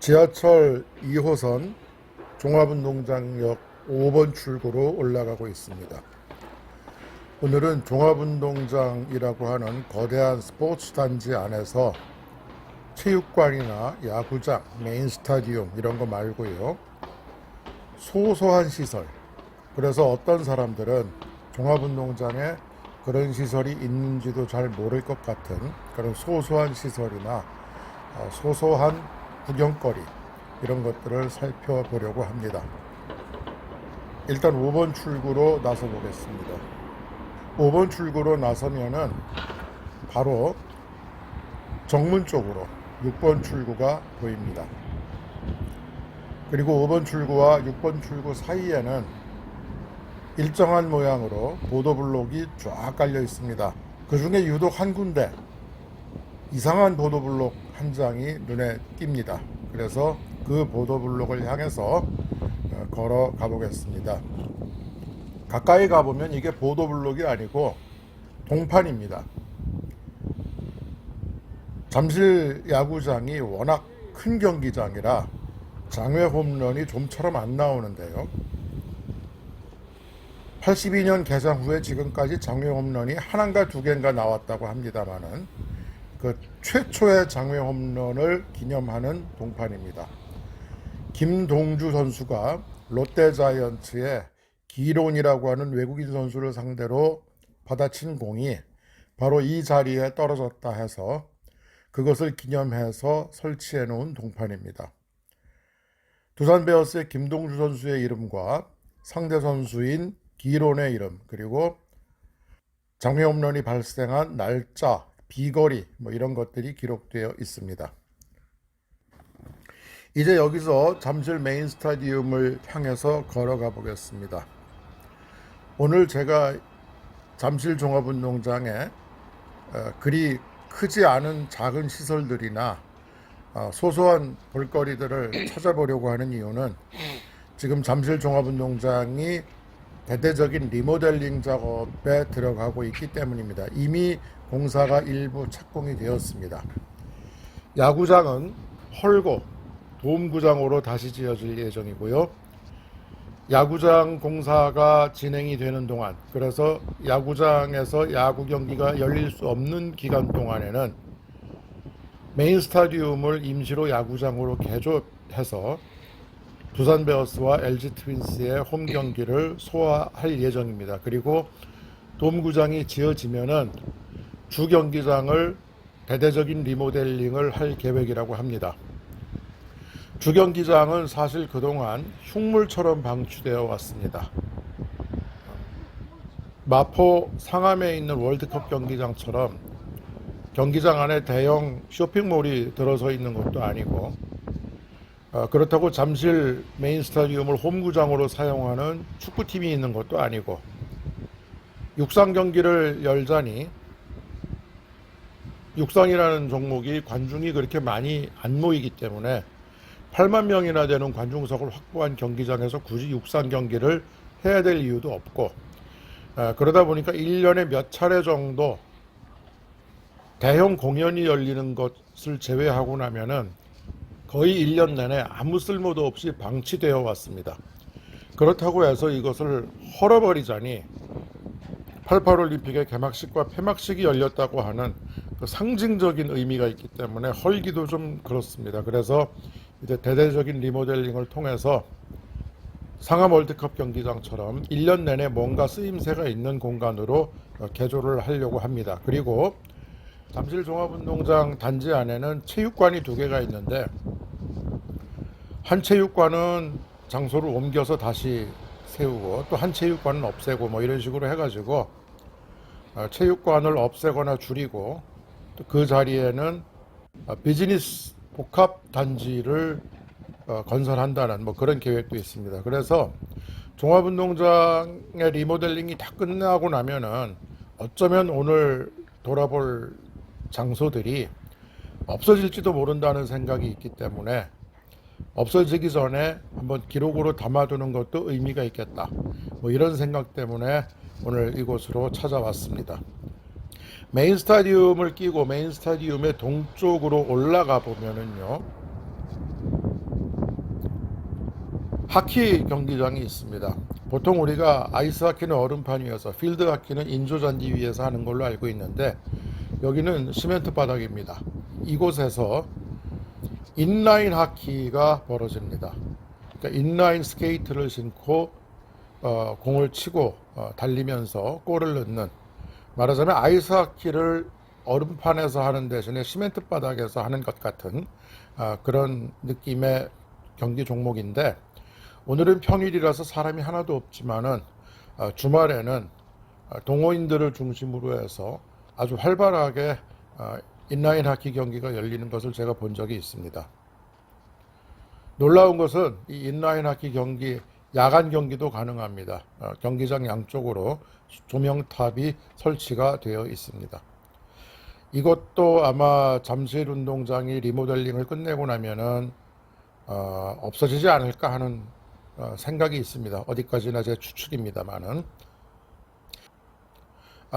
지하철 2호선 종합운동장역 5번 출구로 올라가고 있습니다. 오늘은 종합운동장이라고 하는 거대한 스포츠 단지 안에서 체육관이나 야구장, 메인 스타디움 이런 거 말고요. 소소한 시설. 그래서 어떤 사람들은 종합운동장에 그런 시설이 있는지도 잘 모를 것 같은 그런 소소한 시설이나 소소한 구경거리 이런 것들을 살펴보려고 합니다. 일단 5번 출구로 나서 보겠습니다. 5번 출구로 나서면은 바로 정문 쪽으로 6번 출구가 보입니다. 그리고 5번 출구와 6번 출구 사이에는 일정한 모양으로 보도블록이 쫙 깔려 있습니다. 그 중에 유독 한 군데 이상한 보도블록 한 장이 눈에 띕니다. 그래서 그 보도블록을 향해서 걸어가 보겠습니다. 가까이 가보면 이게 보도블록이 아니고 동판입니다. 잠실 야구장이 워낙 큰 경기장이라 장외 홈런이 좀처럼 안 나오는데요. 82년 개장 후에 지금까지 장외 홈런이 하나인가 두 개인가 나왔다고 합니다만은 그 최초의 장외 홈런을 기념하는 동판입니다. 김동주 선수가 롯데자이언츠의 기론이라고 하는 외국인 선수를 상대로 받아친 공이 바로 이 자리에 떨어졌다 해서 그것을 기념해서 설치해 놓은 동판입니다. 두산 베어스의 김동주 선수의 이름과 상대 선수인 기론의 이름, 그리고 장외 홈런이 발생한 날짜, 비거리 이런 것들이 기록되어 있습니다. 이제 여기서 잠실 메인 스타디움을 향해서 걸어가 보겠습니다. 오늘 제가 잠실 종합운동장에 그리 크지 않은 작은 시설들이나 소소한 볼거리들을 찾아보려고 하는 이유는 지금 잠실 종합운동장이 대대적인 리모델링 작업에 들어가고 있기 때문입니다. 이미 공사가 일부 착공이 되었습니다. 야구장은 헐고 돔구장으로 다시 지어질 예정이고요. 야구장 공사가 진행이 되는 동안, 그래서 야구장에서 야구 경기가 열릴 수 없는 기간 동안에는 메인 스타디움을 임시로 야구장으로 개조해서 두산 베어스와 LG 트윈스의 홈 경기를 소화할 예정입니다. 그리고 돔구장이 지어지면은 주 경기장을 대대적인 리모델링을 할 계획이라고 합니다. 주 경기장은 사실 그동안 흉물처럼 방치되어 왔습니다. 마포 상암에 있는 월드컵 경기장처럼 경기장 안에 대형 쇼핑몰이 들어서 있는 것도 아니고, 그렇다고 잠실 메인 스타디움을 홈구장으로 사용하는 축구팀이 있는 것도 아니고, 육상 경기를 열자니 육상이라는 종목이 관중이 그렇게 많이 안 모이기 때문에 8만 명이나 되는 관중석을 확보한 경기장에서 굳이 육상 경기를 해야 될 이유도 없고, 그러다 보니까 1년에 몇 차례 정도 대형 공연이 열리는 것을 제외하고 나면은 거의 1년 내내 아무 쓸모도 없이 방치되어 왔습니다. 그렇다고 해서 이것을 헐어버리자니 88올림픽의 개막식과 폐막식이 열렸다고 하는 그 상징적인 의미가 있기 때문에 헐기도 좀 그렇습니다. 그래서 이제 대대적인 리모델링을 통해서 상암 월드컵 경기장처럼 1년 내내 뭔가 쓰임새가 있는 공간으로 개조를 하려고 합니다. 그리고 잠실 종합운동장 단지 안에는 체육관이 두 개가 있는데, 한 체육관은 장소를 옮겨서 다시 세우고 또 한 체육관은 없애고 이런 식으로 해가지고 체육관을 없애거나 줄이고 또 그 자리에는 비즈니스 복합 단지를 건설한다는 그런 계획도 있습니다. 그래서 종합운동장의 리모델링이 다 끝나고 나면은 어쩌면 오늘 돌아볼 장소들이 없어질지도 모른다는 생각이 있기 때문에 없어지기 전에 한번 기록으로 담아두는 것도 의미가 있겠다. 이런 생각 때문에 오늘 이곳으로 찾아왔습니다. 메인 스타디움을 끼고 메인 스타디움의 동쪽으로 올라가 보면은요, 하키 경기장이 있습니다. 보통 우리가 아이스 하키는 얼음판 위에서, 필드 하키는 인조 잔디 위에서 하는 걸로 알고 있는데 여기는 시멘트 바닥입니다. 이곳에서 인라인 하키가 벌어집니다. 그러니까 인라인 스케이트를 신고 공을 치고 달리면서 골을 넣는, 말하자면 아이스 하키를 얼음판에서 하는 대신에 시멘트 바닥에서 하는 것 같은 그런 느낌의 경기 종목인데, 오늘은 평일이라서 사람이 하나도 없지만은 주말에는 동호인들을 중심으로 해서 아주 활발하게 인라인 하키 경기가 열리는 것을 제가 본 적이 있습니다. 놀라운 것은 이 인라인 하키 경기 야간 경기도 가능합니다. 경기장 양쪽으로 조명탑이 설치가 되어 있습니다. 이것도 아마 잠실 운동장이 리모델링을 끝내고 나면은 없어지지 않을까 하는 생각이 있습니다. 어디까지나 제 추측입니다만은.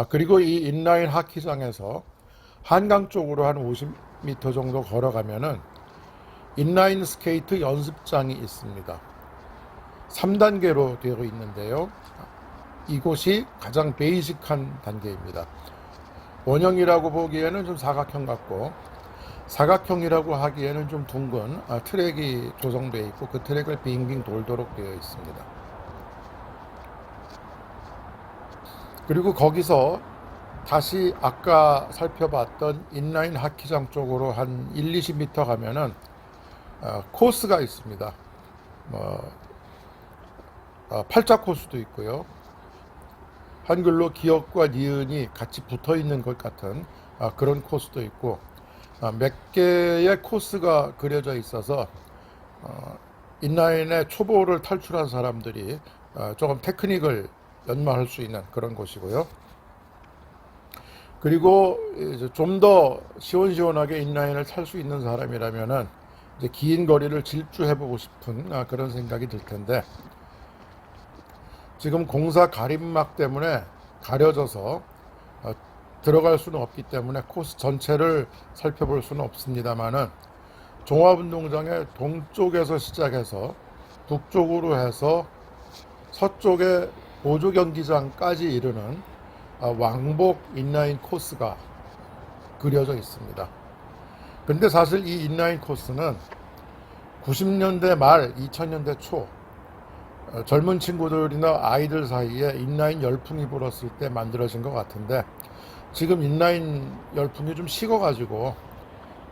그리고 이 인라인 하키장에서 한강 쪽으로 한 50m 정도 걸어가면은 인라인 스케이트 연습장이 있습니다. 3단계로 되어 있는데요. 이곳이 가장 베이직한 단계입니다. 원형이라고 보기에는 좀 사각형 같고, 사각형이라고 하기에는 좀 둥근 트랙이 조성되어 있고, 그 트랙을 빙빙 돌도록 되어 있습니다. 그리고 거기서 다시 아까 살펴봤던 인라인 하키장 쪽으로 한 1, 20m 가면은 코스가 있습니다. 팔자 코스도 있고요. 한글로 기역과 니은이 같이 붙어 있는 것 같은 그런 코스도 있고, 몇 개의 코스가 그려져 있어서 인라인의 초보를 탈출한 사람들이 조금 테크닉을 연마할 수 있는 그런 곳이고요. 그리고 좀 더 시원시원하게 인라인을 탈 수 있는 사람이라면은 이제 긴 거리를 질주해보고 싶은 그런 생각이 들 텐데, 지금 공사 가림막 때문에 가려져서 들어갈 수는 없기 때문에 코스 전체를 살펴볼 수는 없습니다만은, 종합운동장의 동쪽에서 시작해서 북쪽으로 해서 서쪽의 보조경기장까지 이르는 왕복 인라인 코스가 그려져 있습니다. 근데 사실 이 인라인 코스는 90년대 말 2000년대 초 젊은 친구들이나 아이들 사이에 인라인 열풍이 불었을 때 만들어진 것 같은데, 지금 인라인 열풍이 좀 식어가지고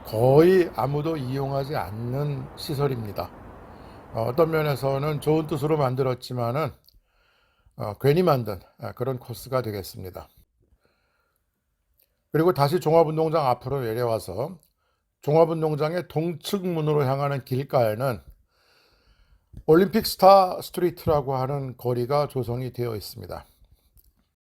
거의 아무도 이용하지 않는 시설입니다. 어떤 면에서는 좋은 뜻으로 만들었지만은 괜히 만든 그런 코스가 되겠습니다. 그리고 다시 종합운동장 앞으로 내려와서 종합운동장의 동측 문으로 향하는 길가에는 올림픽 스타 스트리트라고 하는 거리가 조성이 되어 있습니다.